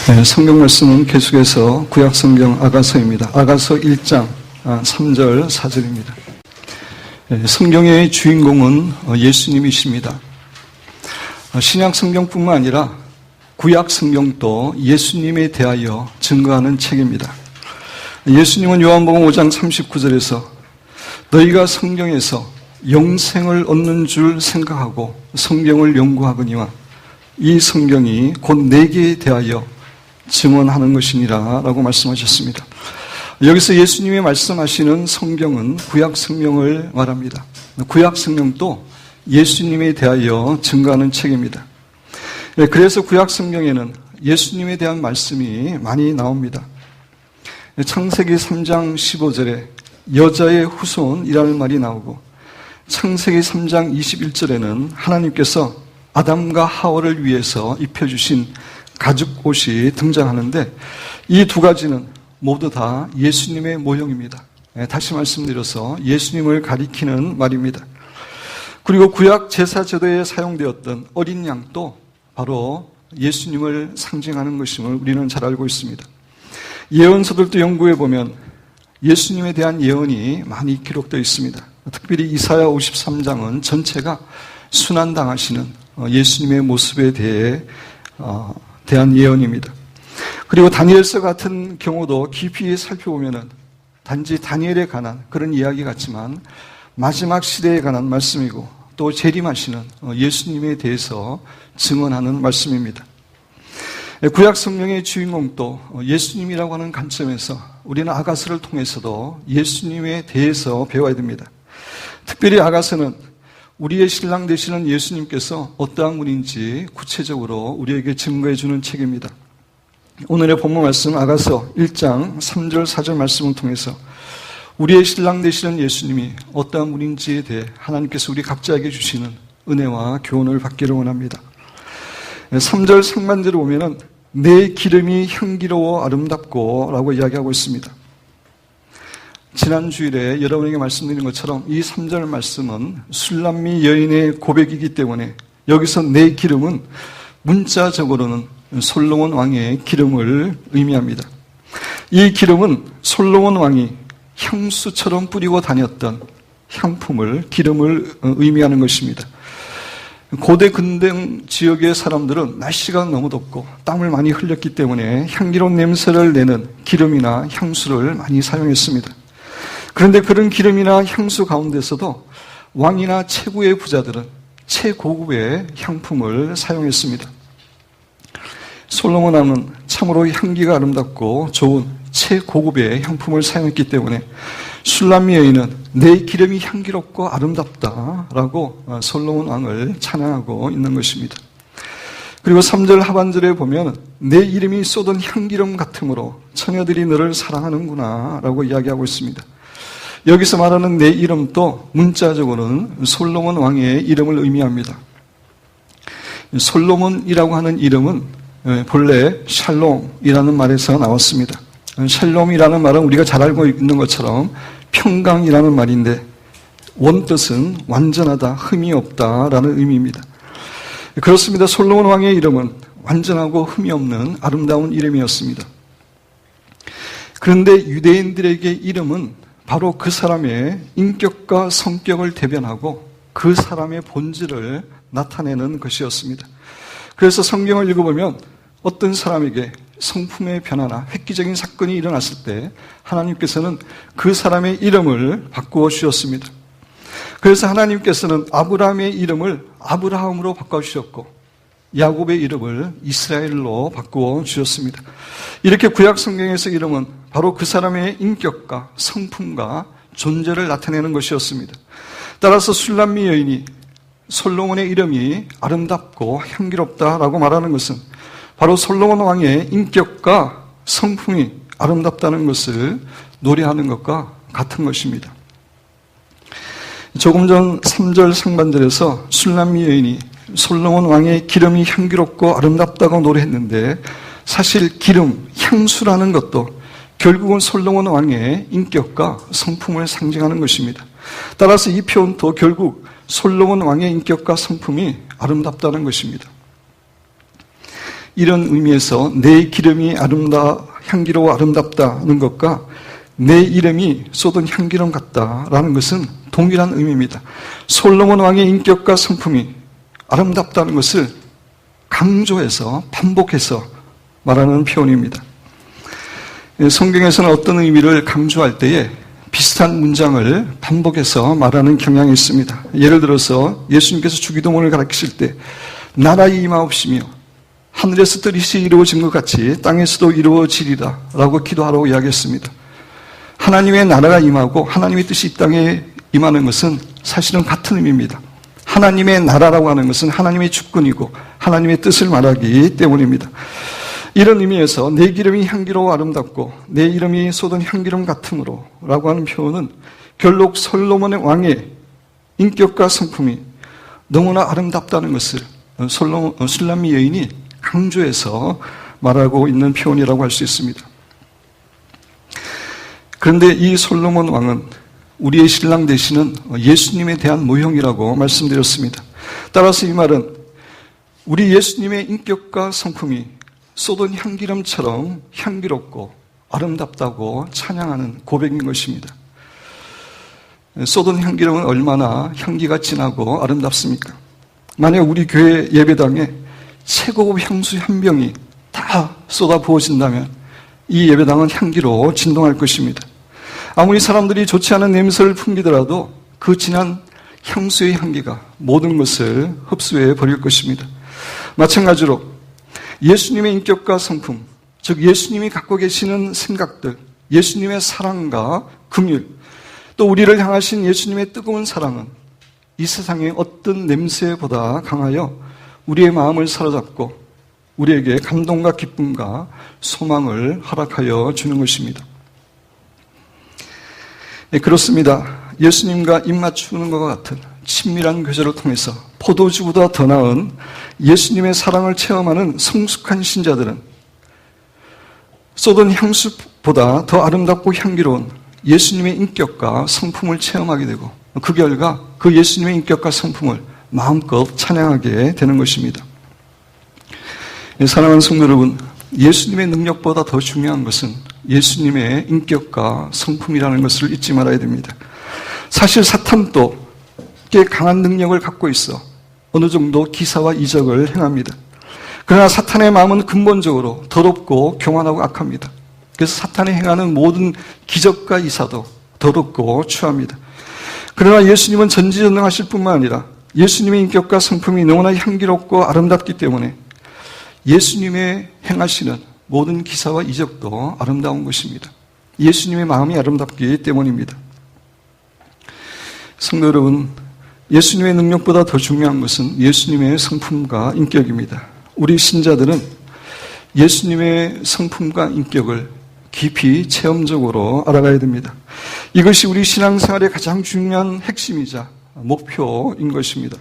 네, 성경 말씀은 계속해서 구약 성경 아가서입니다. 아가서 1장 3절 4절입니다. 네, 성경의 주인공은 예수님이십니다. 신약 성경뿐만 아니라 구약 성경도 예수님에 대하여 증거하는 책입니다. 예수님은 요한복음 5장 39절에서 너희가 성경에서 영생을 얻는 줄 생각하고 성경을 연구하거니와 이 성경이 곧 내게 대하여 증언하는 것이니라 라고 말씀하셨습니다. 여기서 예수님이 말씀하시는 성경은 구약 성경을 말합니다. 구약 성경도 예수님에 대하여 증거하는 책입니다. 그래서 구약 성경에는 예수님에 대한 말씀이 많이 나옵니다. 창세기 3장 15절에 여자의 후손이라는 말이 나오고 창세기 3장 21절에는 하나님께서 아담과 하와를 위해서 입혀주신 가죽 옷이 등장하는데 이 두 가지는 모두 다 예수님의 모형입니다. 다시 말씀드려서 예수님을 가리키는 말입니다. 그리고 구약 제사 제도에 사용되었던 어린 양도 바로 예수님을 상징하는 것임을 우리는 잘 알고 있습니다. 예언서들도 연구해 보면 예수님에 대한 예언이 많이 기록되어 있습니다. 특별히 이사야 53장은 전체가 순환당하시는 예수님의 모습에 대한 예언입니다. 그리고 다니엘서 같은 경우도 깊이 살펴보면 단지 다니엘에 관한 그런 이야기 같지만 마지막 시대에 관한 말씀이고 또 재림하시는 예수님에 대해서 증언하는 말씀입니다. 구약 성경의 주인공도 예수님이라고 하는 관점에서 우리는 아가서를 통해서도 예수님에 대해서 배워야 됩니다. 특별히 아가서는 우리의 신랑 되시는 예수님께서 어떠한 분인지 구체적으로 우리에게 증거해 주는 책입니다. 오늘의 본문 말씀 아가서 1장 3절 4절 말씀을 통해서 우리의 신랑 되시는 예수님이 어떠한 분인지에 대해 하나님께서 우리 각자에게 주시는 은혜와 교훈을 받기를 원합니다. 3절 상반절을 보면은 내 기름이 향기로워 아름답고 라고 이야기하고 있습니다. 지난 주일에 여러분에게 말씀드린 것처럼 이 3절 말씀은 술람미 여인의 고백이기 때문에 여기서 내 기름은 문자적으로는 솔로몬 왕의 기름을 의미합니다. 이 기름은 솔로몬 왕이 향수처럼 뿌리고 다녔던 기름을 의미하는 것입니다. 고대 근동 지역의 사람들은 날씨가 너무 덥고 땀을 많이 흘렸기 때문에 향기로운 냄새를 내는 기름이나 향수를 많이 사용했습니다. 그런데 그런 기름이나 향수 가운데서도 왕이나 최고의 부자들은 최고급의 향품을 사용했습니다. 솔로몬 왕은 참으로 향기가 아름답고 좋은 최고급의 향품을 사용했기 때문에 술람미 여인은 내 기름이 향기롭고 아름답다라고 솔로몬 왕을 찬양하고 있는 것입니다. 그리고 3절 하반절에 보면 내 이름이 쏟은 향기름 같으므로 처녀들이 너를 사랑하는구나 라고 이야기하고 있습니다. 여기서 말하는 내 이름도 문자적으로는 솔로몬 왕의 이름을 의미합니다. 솔로몬이라고 하는 이름은 본래 샬롬이라는 말에서 나왔습니다. 샬롬이라는 말은 우리가 잘 알고 있는 것처럼 평강이라는 말인데 원뜻은 완전하다, 흠이 없다라는 의미입니다. 그렇습니다. 솔로몬 왕의 이름은 완전하고 흠이 없는 아름다운 이름이었습니다. 그런데 유대인들에게 이름은 바로 그 사람의 인격과 성격을 대변하고 그 사람의 본질을 나타내는 것이었습니다. 그래서 성경을 읽어보면 어떤 사람에게 성품의 변화나 획기적인 사건이 일어났을 때 하나님께서는 그 사람의 이름을 바꾸어 주셨습니다. 그래서 하나님께서는 아브라함의 이름을 아브라함으로 바꿔주셨고 야곱의 이름을 이스라엘로 바꾸어 주셨습니다. 이렇게 구약 성경에서 이름은 바로 그 사람의 인격과 성품과 존재를 나타내는 것이었습니다. 따라서 술람미 여인이 솔로몬의 이름이 아름답고 향기롭다라고 말하는 것은 바로 솔로몬 왕의 인격과 성품이 아름답다는 것을 노래하는 것과 같은 것입니다. 조금 전 3절 상반절에서 술람미 여인이 솔로몬 왕의 기름이 향기롭고 아름답다고 노래했는데 사실 기름, 향수라는 것도 결국은 솔로몬 왕의 인격과 성품을 상징하는 것입니다. 따라서 이 표현도 결국 솔로몬 왕의 인격과 성품이 아름답다는 것입니다. 이런 의미에서 내 기름이 향기로워 아름답다는 것과 내 이름이 쏟은 향기름 같다라는 것은 동일한 의미입니다. 솔로몬 왕의 인격과 성품이 아름답다는 것을 강조해서 반복해서 말하는 표현입니다. 성경에서는 어떤 의미를 강조할 때에 비슷한 문장을 반복해서 말하는 경향이 있습니다. 예를 들어서 예수님께서 주기도문을 가르치실 때 나라의 임하옵시며 하늘에서 뜻이 이루어진 것 같이 땅에서도 이루어지리라 라고 기도하라고 이야기했습니다. 하나님의 나라가 임하고 하나님의 뜻이 이 땅에 임하는 것은 사실은 같은 의미입니다. 하나님의 나라라고 하는 것은 하나님의 주권이고 하나님의 뜻을 말하기 때문입니다. 이런 의미에서 내 기름이 향기로워 아름답고 내 이름이 쏟은 향기름 같으므로 라고 하는 표현은 결국 솔로몬의 왕의 인격과 성품이 너무나 아름답다는 것을 술람미 여인이 강조해서 말하고 있는 표현이라고 할 수 있습니다. 그런데 이 솔로몬 왕은 우리의 신랑 되시는 예수님에 대한 모형이라고 말씀드렸습니다. 따라서 이 말은 우리 예수님의 인격과 성품이 쏟은 향기름처럼 향기롭고 아름답다고 찬양하는 고백인 것입니다. 쏟은 향기름은 얼마나 향기가 진하고 아름답습니까? 만약 우리 교회 예배당에 최고급 향수 한 병이 다 쏟아 부어진다면 이 예배당은 향기로 진동할 것입니다. 아무리 사람들이 좋지 않은 냄새를 풍기더라도 그 진한 향수의 향기가 모든 것을 흡수해 버릴 것입니다. 마찬가지로 예수님의 인격과 성품, 즉 예수님이 갖고 계시는 생각들, 예수님의 사랑과 긍휼, 또 우리를 향하신 예수님의 뜨거운 사랑은 이 세상의 어떤 냄새보다 강하여 우리의 마음을 사로잡고 우리에게 감동과 기쁨과 소망을 허락하여 주는 것입니다. 네, 그렇습니다. 예수님과 입 맞추는 것과 같은 친밀한 교제를 통해서 포도주보다 더 나은 예수님의 사랑을 체험하는 성숙한 신자들은 쏟은 향수보다 더 아름답고 향기로운 예수님의 인격과 성품을 체험하게 되고 그 결과 그 예수님의 인격과 성품을 마음껏 찬양하게 되는 것입니다. 사랑하는 성도 여러분, 예수님의 능력보다 더 중요한 것은 예수님의 인격과 성품이라는 것을 잊지 말아야 됩니다. 사실 사탄도 꽤 강한 능력을 갖고 있어 어느 정도 기사와 이적을 행합니다. 그러나 사탄의 마음은 근본적으로 더럽고 교만하고 악합니다. 그래서 사탄이 행하는 모든 기적과 이사도 더럽고 추합니다. 그러나 예수님은 전지전능하실 뿐만 아니라 예수님의 인격과 성품이 너무나 향기롭고 아름답기 때문에 예수님의 행하시는 모든 기사와 이적도 아름다운 것입니다. 예수님의 마음이 아름답기 때문입니다. 성도 여러분, 예수님의 능력보다 더 중요한 것은 예수님의 성품과 인격입니다. 우리 신자들은 예수님의 성품과 인격을 깊이 체험적으로 알아가야 됩니다. 이것이 우리 신앙생활의 가장 중요한 핵심이자 목표인 것입니다.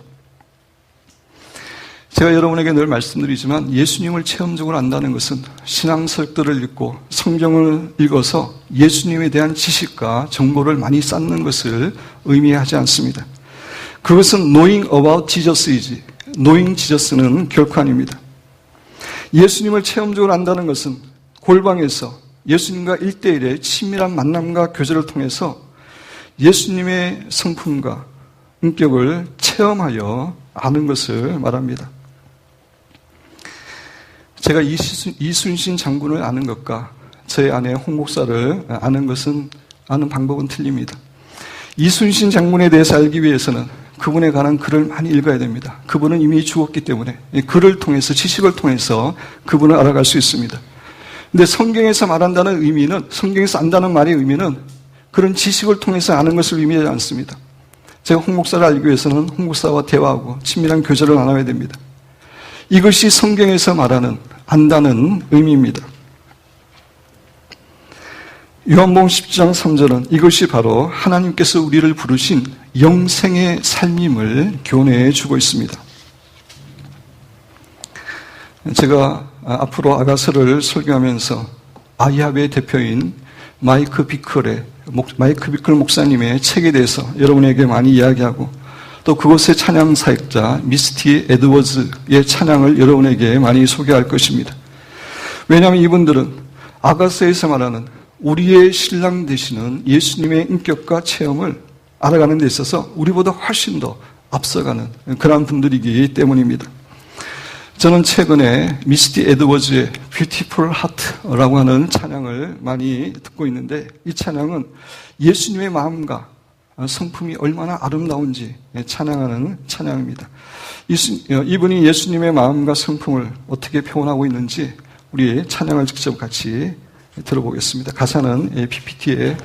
제가 여러분에게 늘 말씀드리지만 예수님을 체험적으로 안다는 것은 신앙서적들을 읽고 성경을 읽어서 예수님에 대한 지식과 정보를 많이 쌓는 것을 의미하지 않습니다. 그것은 knowing about Jesus이지 knowing Jesus는 결코 아닙니다. 예수님을 체험적으로 안다는 것은 골방에서 예수님과 1대1의 친밀한 만남과 교제를 통해서 예수님의 성품과 인격을 체험하여 아는 것을 말합니다. 제가 이순신 장군을 아는 것과 저의 아내 홍 목사를 아는 방법은 틀립니다. 이순신 장군에 대해서 알기 위해서는 그분에 관한 글을 많이 읽어야 됩니다. 그분은 이미 죽었기 때문에 글을 통해서, 지식을 통해서 그분을 알아갈 수 있습니다. 근데 성경에서 말한다는 의미는, 성경에서 안다는 말의 의미는 그런 지식을 통해서 아는 것을 의미하지 않습니다. 제가 홍 목사를 알기 위해서는 홍 목사와 대화하고 친밀한 교제를 나눠야 됩니다. 이것이 성경에서 말하는 안다는 의미입니다. 요한복음 10장 3절은 이것이 바로 하나님께서 우리를 부르신 영생의 삶임을 교훈해 주고 있습니다. 제가 앞으로 아가서를 설교하면서 아이합의 대표인 마이크 비클 목사님의 책에 대해서 여러분에게 많이 이야기하고 또 그곳의 찬양 사역자 미스티 에드워즈의 찬양을 여러분에게 많이 소개할 것입니다. 왜냐하면 이분들은 아가서에서 말하는 우리의 신랑 되시는 예수님의 인격과 체험을 알아가는 데 있어서 우리보다 훨씬 더 앞서가는 그런 분들이기 때문입니다. 저는 최근에 미스티 에드워즈의 뷰티풀 하트라고 하는 찬양을 많이 듣고 있는데, 이 찬양은 예수님의 마음과 성품이 얼마나 아름다운지 찬양하는 찬양입니다. 이분이 예수님의 마음과 성품을 어떻게 표현하고 있는지 우리 찬양을 직접 같이 들어보겠습니다. 가사는 PPT에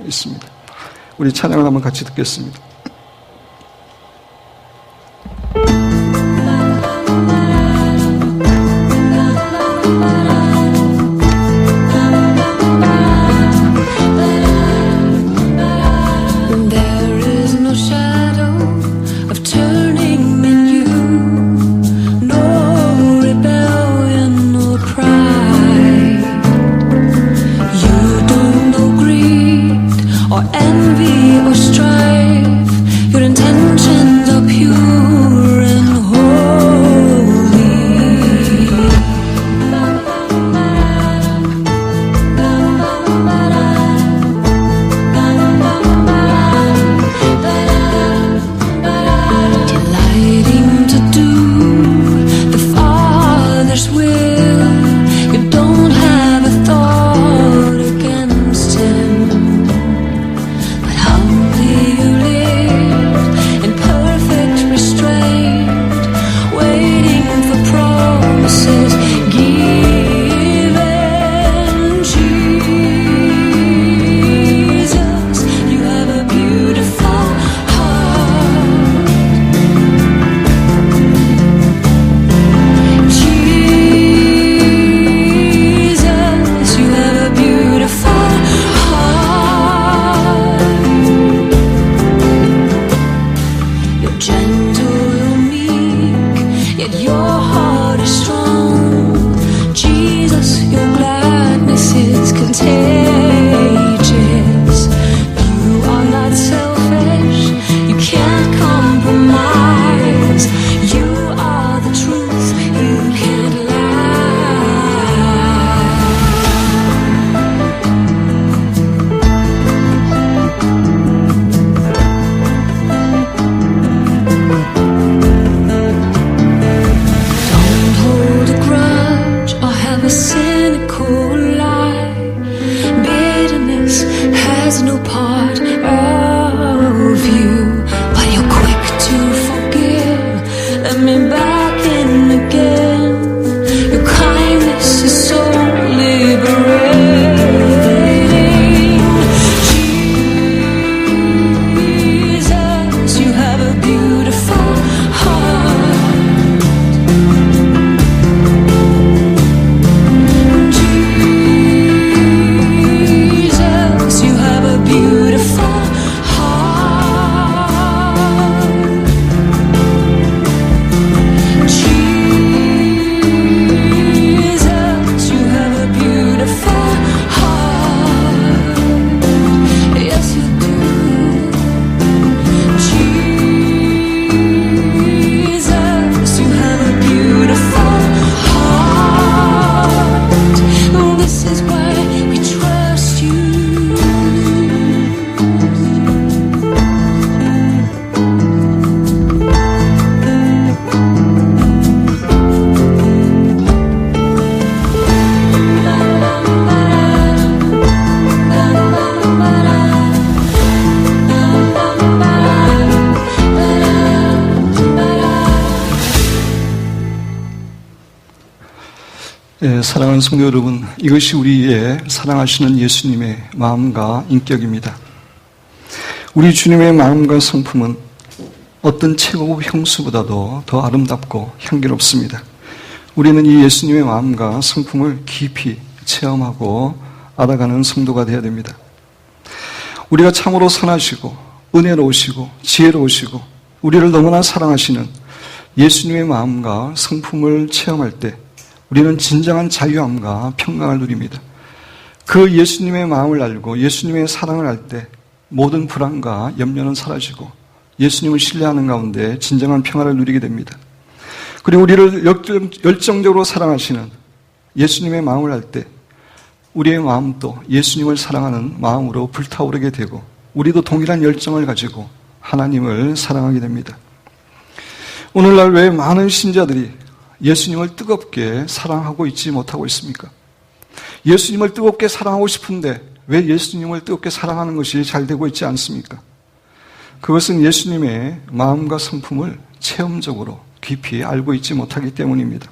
있습니다. 우리 찬양을 한번 같이 듣겠습니다. 사랑하는 성도 여러분, 이것이 우리의 사랑하시는 예수님의 마음과 인격입니다. 우리 주님의 마음과 성품은 어떤 최고급 형수보다도 더 아름답고 향기롭습니다. 우리는 이 예수님의 마음과 성품을 깊이 체험하고 알아가는 성도가 되어야 됩니다. 우리가 참으로 선하시고 은혜로우시고 지혜로우시고 우리를 너무나 사랑하시는 예수님의 마음과 성품을 체험할 때 우리는 진정한 자유함과 평강을 누립니다. 그 예수님의 마음을 알고 예수님의 사랑을 알 때 모든 불안과 염려는 사라지고 예수님을 신뢰하는 가운데 진정한 평화를 누리게 됩니다. 그리고 우리를 열정적으로 사랑하시는 예수님의 마음을 알 때 우리의 마음도 예수님을 사랑하는 마음으로 불타오르게 되고 우리도 동일한 열정을 가지고 하나님을 사랑하게 됩니다. 오늘날 왜 많은 신자들이 예수님을 뜨겁게 사랑하고 있지 못하고 있습니까? 예수님을 뜨겁게 사랑하고 싶은데 왜 예수님을 뜨겁게 사랑하는 것이 잘 되고 있지 않습니까? 그것은 예수님의 마음과 성품을 체험적으로 깊이 알고 있지 못하기 때문입니다.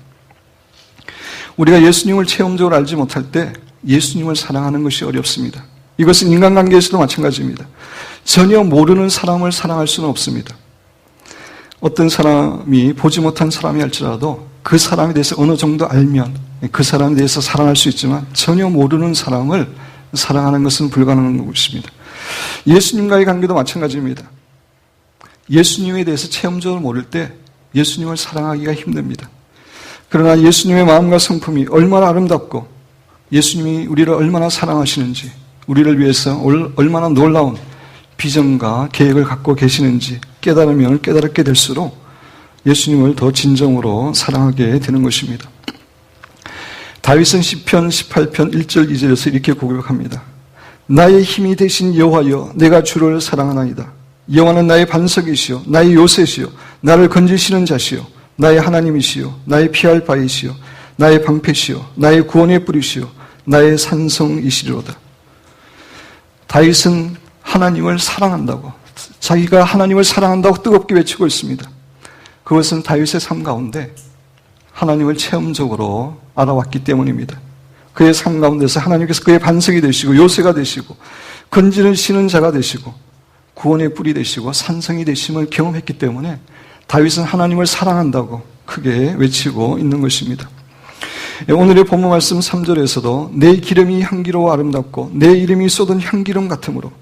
우리가 예수님을 체험적으로 알지 못할 때 예수님을 사랑하는 것이 어렵습니다. 이것은 인간관계에서도 마찬가지입니다. 전혀 모르는 사람을 사랑할 수는 없습니다. 어떤 사람이 보지 못한 사람이 할지라도 그 사람에 대해서 어느 정도 알면 그 사람에 대해서 사랑할 수 있지만 전혀 모르는 사람을 사랑하는 것은 불가능한 것입니다. 예수님과의 관계도 마찬가지입니다. 예수님에 대해서 체험적으로 모를 때 예수님을 사랑하기가 힘듭니다. 그러나 예수님의 마음과 성품이 얼마나 아름답고 예수님이 우리를 얼마나 사랑하시는지, 우리를 위해서 얼마나 놀라운 비전과 계획을 갖고 계시는지 깨달으면 깨달게 될수록 예수님을 더 진정으로 사랑하게 되는 것입니다. 다윗은 시편 18편 1절 2절에서 이렇게 고백합니다. 나의 힘이 되신 여호와여, 내가 주를 사랑하나이다. 여호와는 나의 반석이시요 나의 요새시요 나를 건지시는 자시요 나의 하나님이시요 나의 피할 바이시요 나의 방패시요 나의 구원의 뿌리시요 나의 산성이시리로다. 다윗은 하나님을 사랑한다고, 자기가 하나님을 사랑한다고 뜨겁게 외치고 있습니다. 그것은 다윗의 삶 가운데 하나님을 체험적으로 알아왔기 때문입니다. 그의 삶 가운데서 하나님께서 그의 반석이 되시고 요새가 되시고 건지시는 자가 되시고 구원의 뿔이 되시고 산성이 되심을 경험했기 때문에 다윗은 하나님을 사랑한다고 크게 외치고 있는 것입니다. 오늘의 본문 말씀 3절에서도 내 기름이 향기로워 아름답고 내 이름이 쏟은 향기름 같으므로,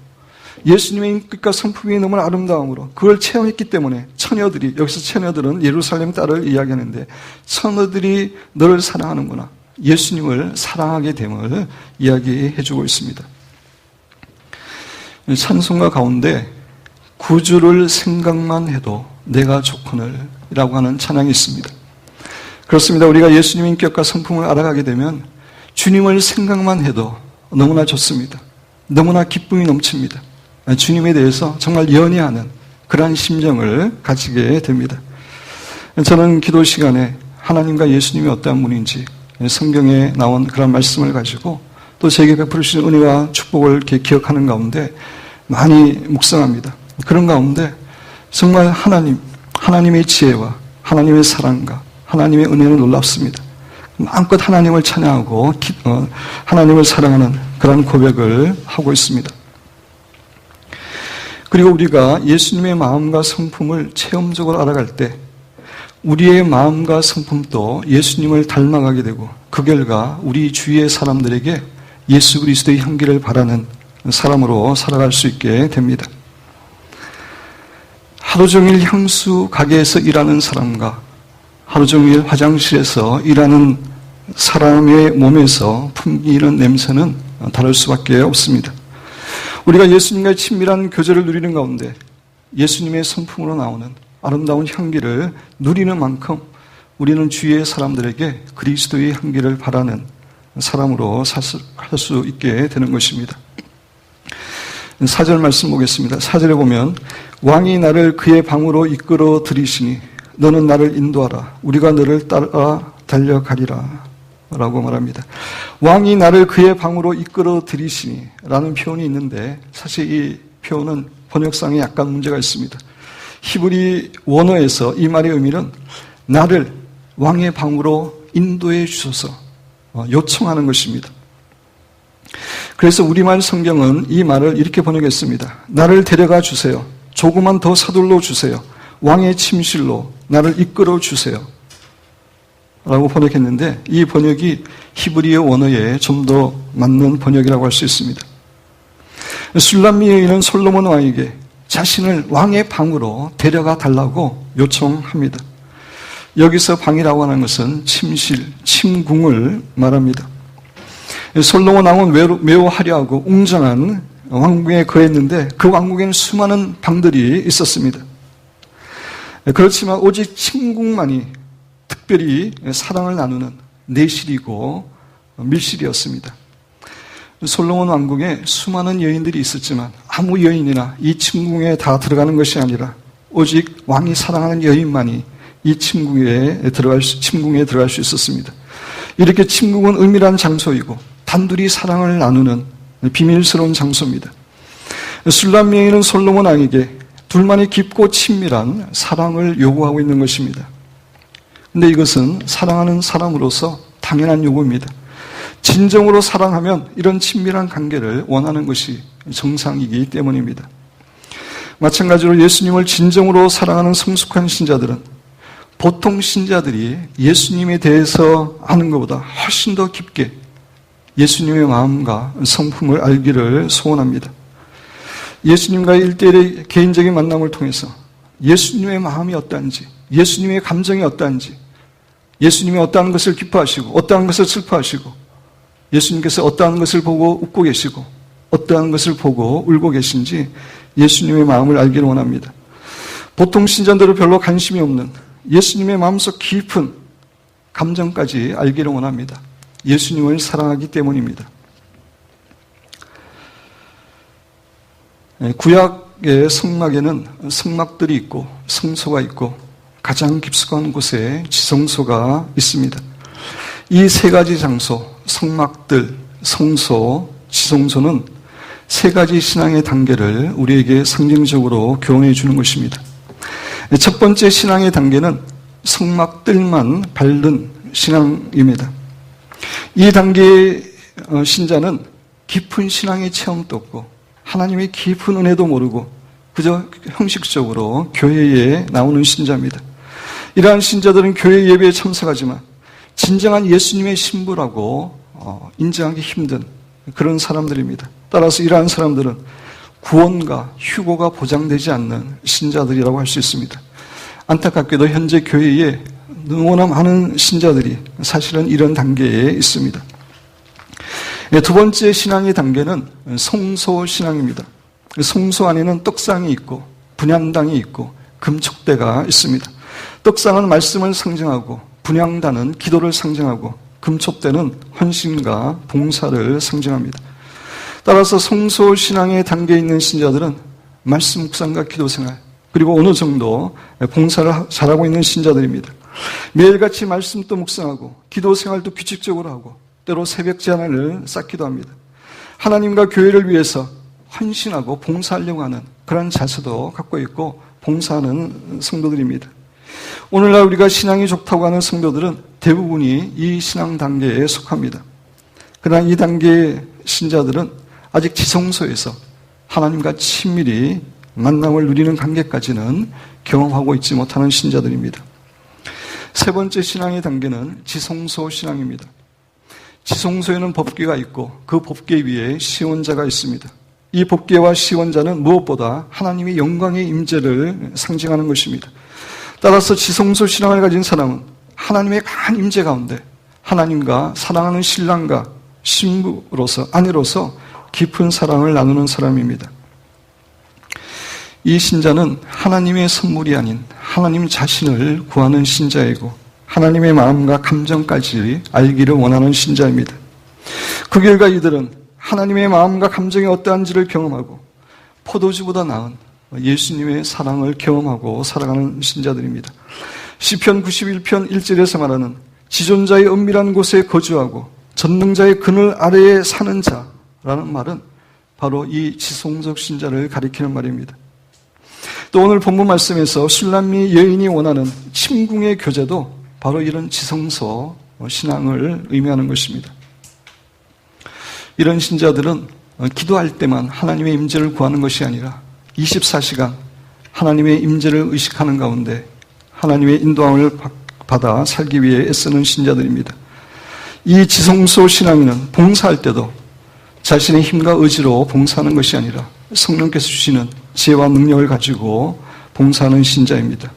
예수님의 인격과 성품이 너무 아름다움으로 그걸 체험했기 때문에 처녀들이, 여기서 처녀들은 예루살렘 딸을 이야기하는데 처녀들이 너를 사랑하는구나, 예수님을 사랑하게 됨을 이야기해주고 있습니다. 찬송가 가운데 구주를 생각만 해도 내가 좋거늘 이라고 하는 찬양이 있습니다. 그렇습니다. 우리가 예수님의 인격과 성품을 알아가게 되면 주님을 생각만 해도 너무나 좋습니다. 너무나 기쁨이 넘칩니다. 주님에 대해서 정말 연애하는 그러한 심정을 가지게 됩니다. 저는 기도 시간에 하나님과 예수님이 어떠한 분인지 성경에 나온 그런 말씀을 가지고 또 제게 베풀어 주신 은혜와 축복을 이렇게 기억하는 가운데 많이 묵상합니다. 그런 가운데 정말 하나님의 지혜와 하나님의 사랑과 하나님의 은혜는 놀랍습니다. 마음껏 하나님을 찬양하고 하나님을 사랑하는 그런 고백을 하고 있습니다. 그리고 우리가 예수님의 마음과 성품을 체험적으로 알아갈 때 우리의 마음과 성품도 예수님을 닮아가게 되고 그 결과 우리 주위의 사람들에게 예수 그리스도의 향기를 바라는 사람으로 살아갈 수 있게 됩니다. 하루 종일 향수 가게에서 일하는 사람과 하루 종일 화장실에서 일하는 사람의 몸에서 풍기는 냄새는 다를 수밖에 없습니다. 우리가 예수님과의 친밀한 교제를 누리는 가운데 예수님의 성품으로 나오는 아름다운 향기를 누리는 만큼 우리는 주위의 사람들에게 그리스도의 향기를 바라는 사람으로 살 수 있게 되는 것입니다. 4절 말씀 보겠습니다. 4절에 보면 왕이 나를 그의 방으로 이끌어 들이시니 너는 나를 인도하라. 우리가 너를 따라 달려가리라. 라고 말합니다. 왕이 나를 그의 방으로 이끌어 들이시니 라는 표현이 있는데 사실 이 표현은 번역상에 약간 문제가 있습니다. 히브리 원어에서 이 말의 의미는 나를 왕의 방으로 인도해 주소서 요청하는 것입니다. 그래서 우리말 성경은 이 말을 이렇게 번역했습니다. 나를 데려가 주세요. 조금만 더 서둘러 주세요. 왕의 침실로 나를 이끌어 주세요. 라고 번역했는데 이 번역이 히브리어 원어에 좀 더 맞는 번역이라고 할 수 있습니다. 술람미 여인은 솔로몬 왕에게 자신을 왕의 방으로 데려가 달라고 요청합니다. 여기서 방이라고 하는 것은 침실, 침궁을 말합니다. 솔로몬 왕은 매우 화려하고 웅장한 왕궁에 거했는데 그 왕궁에는 수많은 방들이 있었습니다. 그렇지만 오직 침궁만이 특별히 사랑을 나누는 내실이고 밀실이었습니다. 솔로몬 왕궁에 수많은 여인들이 있었지만 아무 여인이나 이 침궁에 다 들어가는 것이 아니라 오직 왕이 사랑하는 여인만이 이 침궁에 들어갈 수 있었습니다. 이렇게 침궁은 은밀한 장소이고 단둘이 사랑을 나누는 비밀스러운 장소입니다. 술람 여인은 솔로몬 왕에게 둘만이 깊고 친밀한 사랑을 요구하고 있는 것입니다. 그런데 이것은 사랑하는 사람으로서 당연한 요구입니다. 진정으로 사랑하면 이런 친밀한 관계를 원하는 것이 정상이기 때문입니다. 마찬가지로 예수님을 진정으로 사랑하는 성숙한 신자들은 보통 신자들이 예수님에 대해서 아는 것보다 훨씬 더 깊게 예수님의 마음과 성품을 알기를 소원합니다. 예수님과의 1대1의 개인적인 만남을 통해서 예수님의 마음이 어떠한지, 예수님의 감정이 어떠한지, 예수님이 어떠한 것을 기뻐하시고 어떠한 것을 슬퍼하시고 예수님께서 어떠한 것을 보고 웃고 계시고 어떠한 것을 보고 울고 계신지 예수님의 마음을 알기를 원합니다. 보통 신자들은 별로 관심이 없는 예수님의 마음속 깊은 감정까지 알기를 원합니다. 예수님을 사랑하기 때문입니다. 구약의 성막에는 성막들이 있고 성소가 있고 가장 깊숙한 곳에 지성소가 있습니다. 이 세 가지 장소, 성막들, 성소, 지성소는 세 가지 신앙의 단계를 우리에게 상징적으로 교훈해 주는 것입니다. 첫 번째 신앙의 단계는 성막들만 밟는 신앙입니다. 이 단계의 신자는 깊은 신앙의 체험도 없고 하나님의 깊은 은혜도 모르고 그저 형식적으로 교회에 나오는 신자입니다. 이러한 신자들은 교회 예배에 참석하지만 진정한 예수님의 신부라고 인정하기 힘든 그런 사람들입니다. 따라서 이러한 사람들은 구원과 휴고가 보장되지 않는 신자들이라고 할 수 있습니다. 안타깝게도 현재 교회에 너무나 많은 신자들이 사실은 이런 단계에 있습니다. 두 번째 신앙의 단계는 성소 신앙입니다. 성소 안에는 떡상이 있고 분향당이 있고 금촉대가 있습니다. 떡상은 말씀을 상징하고 분향단은 기도를 상징하고 금촉대는 헌신과 봉사를 상징합니다. 따라서 성소 신앙의 단계에 있는 신자들은 말씀 묵상과 기도 생활 그리고 어느 정도 봉사를 잘하고 있는 신자들입니다. 매일같이 말씀도 묵상하고 기도 생활도 규칙적으로 하고 때로 새벽 제한을 쌓기도 합니다. 하나님과 교회를 위해서 헌신하고 봉사하려고 하는 그런 자세도 갖고 있고 봉사하는 성도들입니다. 오늘날 우리가 신앙이 좋다고 하는 성도들은 대부분이 이 신앙 단계에 속합니다. 그러나 이 단계의 신자들은 아직 지성소에서 하나님과 친밀히 만남을 누리는 관계까지는 경험하고 있지 못하는 신자들입니다. 세 번째 신앙의 단계는 지성소 신앙입니다. 지성소에는 법궤가 있고 그 법궤 위에 시원자가 있습니다. 이 법궤와 시원자는 무엇보다 하나님의 영광의 임재를 상징하는 것입니다. 따라서 지성소 신앙을 가진 사람은 하나님의 강한 임재 가운데 하나님과 사랑하는 신랑과 신부로서 아내로서 깊은 사랑을 나누는 사람입니다. 이 신자는 하나님의 선물이 아닌 하나님 자신을 구하는 신자이고 하나님의 마음과 감정까지 알기를 원하는 신자입니다. 그 결과 이들은 하나님의 마음과 감정이 어떠한지를 경험하고 포도주보다 나은 예수님의 사랑을 경험하고 살아가는 신자들입니다. 시편 91편 1절에서 말하는 지존자의 은밀한 곳에 거주하고 전능자의 그늘 아래에 사는 자라는 말은 바로 이 지성적 신자를 가리키는 말입니다. 또 오늘 본문 말씀에서 술람미 여인이 원하는 침궁의 교제도 바로 이런 지성소 신앙을 의미하는 것입니다. 이런 신자들은 기도할 때만 하나님의 임재를 구하는 것이 아니라 24시간 하나님의 임재를 의식하는 가운데 하나님의 인도함을 받아 살기 위해 애쓰는 신자들입니다. 이 지성소 신앙인은 봉사할 때도 자신의 힘과 의지로 봉사하는 것이 아니라 성령께서 주시는 지혜와 능력을 가지고 봉사하는 신자입니다.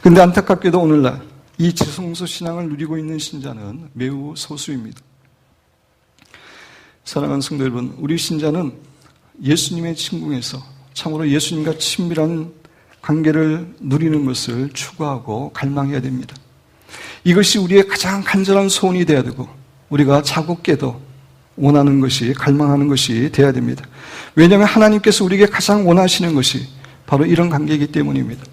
그런데 안타깝게도 오늘날 이 지성소 신앙을 누리고 있는 신자는 매우 소수입니다. 사랑하는 성도 여러분, 우리 신자는 예수님의 침궁에서 참으로 예수님과 친밀한 관계를 누리는 것을 추구하고 갈망해야 됩니다. 이것이 우리의 가장 간절한 소원이 되어야 되고 우리가 자고 깨도 원하는 것이, 갈망하는 것이 되어야 됩니다. 왜냐하면 하나님께서 우리에게 가장 원하시는 것이 바로 이런 관계이기 때문입니다.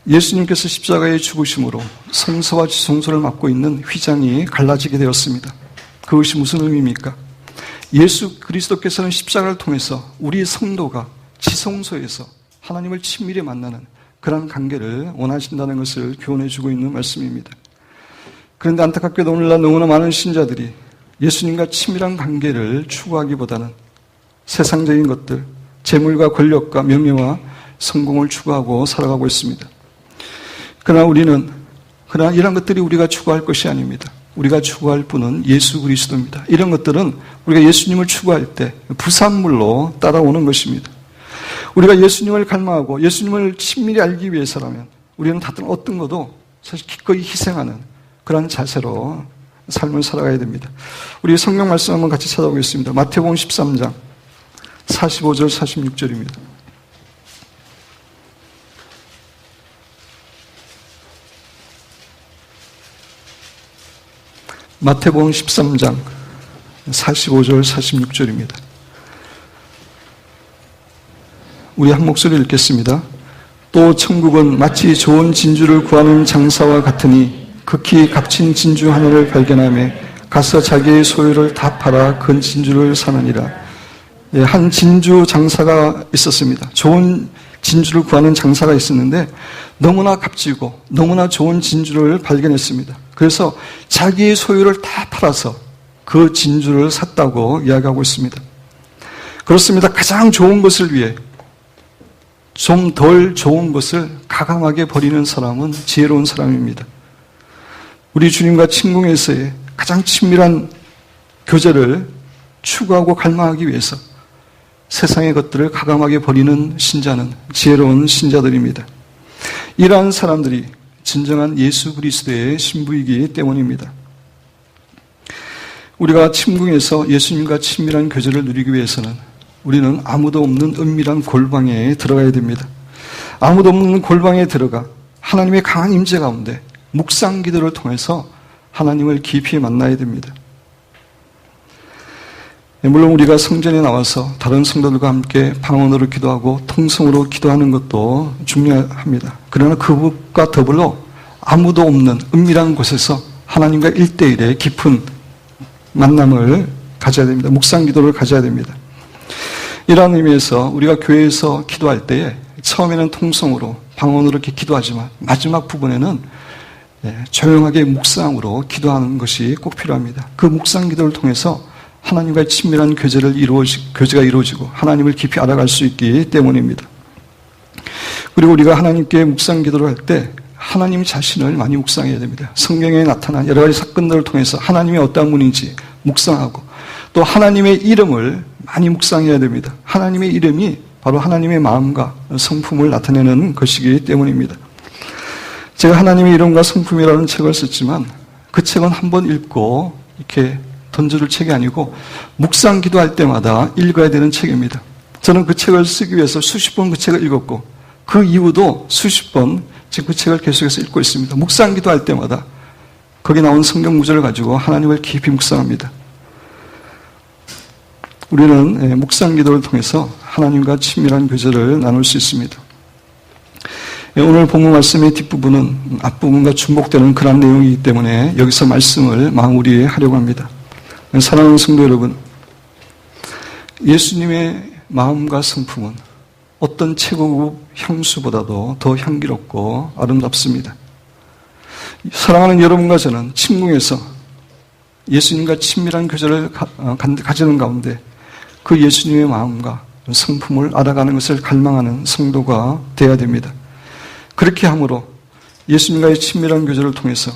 예수님께서 십자가에 죽으심으로 성소와 지성소를 맡고 있는 휘장이 갈라지게 되었습니다. 그것이 무슨 의미입니까? 예수 그리스도께서는 십자가를 통해서 우리 성도가 지성소에서 하나님을 친밀히 만나는 그런 관계를 원하신다는 것을 교훈해 주고 있는 말씀입니다. 그런데 안타깝게도 오늘날 너무나 많은 신자들이 예수님과 친밀한 관계를 추구하기보다는 세상적인 것들, 재물과 권력과 명예와 성공을 추구하고 살아가고 있습니다. 그러나 이런 것들이 우리가 추구할 것이 아닙니다. 우리가 추구할 분은 예수 그리스도입니다. 이런 것들은 우리가 예수님을 추구할 때 부산물로 따라오는 것입니다. 우리가 예수님을 갈망하고 예수님을 친밀히 알기 위해서라면 우리는 다른 어떤 것도 사실 기꺼이 희생하는 그런 자세로 삶을 살아가야 됩니다. 우리 성경 말씀 한번 같이 찾아보겠습니다. 마태복음 13장 45절 46절입니다. 마태복음 13장 45절 46절입니다. 우리 한 목소리 읽겠습니다. 또 천국은 마치 좋은 진주를 구하는 장사와 같으니 극히 값진 진주 하나를 발견하며 가서 자기의 소유를 다 팔아 그 진주를 사느니라. 한 진주 장사가 있었습니다. 좋은 진주를 구하는 장사가 있었는데 너무나 값지고 너무나 좋은 진주를 발견했습니다. 그래서 자기의 소유를 다 팔아서 그 진주를 샀다고 이야기하고 있습니다. 그렇습니다. 가장 좋은 것을 위해 좀 덜 좋은 것을 가감하게 버리는 사람은 지혜로운 사람입니다. 우리 주님과 친궁에서의 가장 친밀한 교제를 추구하고 갈망하기 위해서 세상의 것들을 가감하게 버리는 신자는 지혜로운 신자들입니다. 이러한 사람들이 진정한 예수 그리스도의 신부이기 때문입니다. 우리가 친궁에서 예수님과 친밀한 교제를 누리기 위해서는 우리는 아무도 없는 은밀한 골방에 들어가야 됩니다. 아무도 없는 골방에 들어가 하나님의 강한 임재 가운데 묵상 기도를 통해서 하나님을 깊이 만나야 됩니다. 물론 우리가 성전에 나와서 다른 성도들과 함께 방언으로 기도하고 통성으로 기도하는 것도 중요합니다. 그러나 그것과 더불어 아무도 없는 은밀한 곳에서 하나님과 1대1의 깊은 만남을 가져야 됩니다. 묵상 기도를 가져야 됩니다. 이러한 의미에서 우리가 교회에서 기도할 때에 처음에는 통성으로 방언으로 이렇게 기도하지만 마지막 부분에는 조용하게 묵상으로 기도하는 것이 꼭 필요합니다. 그 묵상 기도를 통해서 하나님과의 친밀한 교제가 이루어지고 하나님을 깊이 알아갈 수 있기 때문입니다. 그리고 우리가 하나님께 묵상 기도를 할 때 하나님 자신을 많이 묵상해야 됩니다. 성경에 나타난 여러 가지 사건들을 통해서 하나님이 어떤 분인지 묵상하고 또 하나님의 이름을 많이 묵상해야 됩니다. 하나님의 이름이 바로 하나님의 마음과 성품을 나타내는 것이기 때문입니다. 제가 하나님의 이름과 성품이라는 책을 썼지만 그 책은 한번 읽고 이렇게 던져줄 책이 아니고 묵상 기도할 때마다 읽어야 되는 책입니다. 저는 그 책을 쓰기 위해서 수십 번 그 책을 읽었고 그 이후도 수십 번 지금 그 책을 계속해서 읽고 있습니다. 묵상 기도할 때마다 거기 나온 성경 구절을 가지고 하나님을 깊이 묵상합니다. 우리는 묵상 기도를 통해서 하나님과 친밀한 교제를 나눌 수 있습니다. 오늘 본문 말씀의 뒷부분은 앞부분과 중복되는 그런 내용이기 때문에 여기서 말씀을 마무리하려고 합니다. 사랑하는 성도 여러분, 예수님의 마음과 성품은 어떤 최고급 향수보다도 더 향기롭고 아름답습니다. 사랑하는 여러분과 저는 친궁에서 예수님과 친밀한 교제를 가지는 가운데 그 예수님의 마음과 성품을 알아가는 것을 갈망하는 성도가 되어야 됩니다. 그렇게 함으로 예수님과의 친밀한 교제를 통해서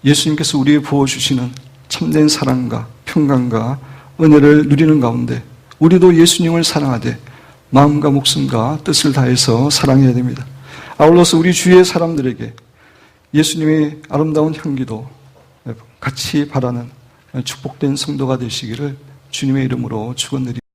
예수님께서 우리에 부어주시는 참된 사랑과 평강과 은혜를 누리는 가운데 우리도 예수님을 사랑하되 마음과 목숨과 뜻을 다해서 사랑해야 됩니다. 아울러서 우리 주위의 사람들에게 예수님의 아름다운 향기도 같이 바라는 축복된 성도가 되시기를 주님의 이름으로 축원드립니다.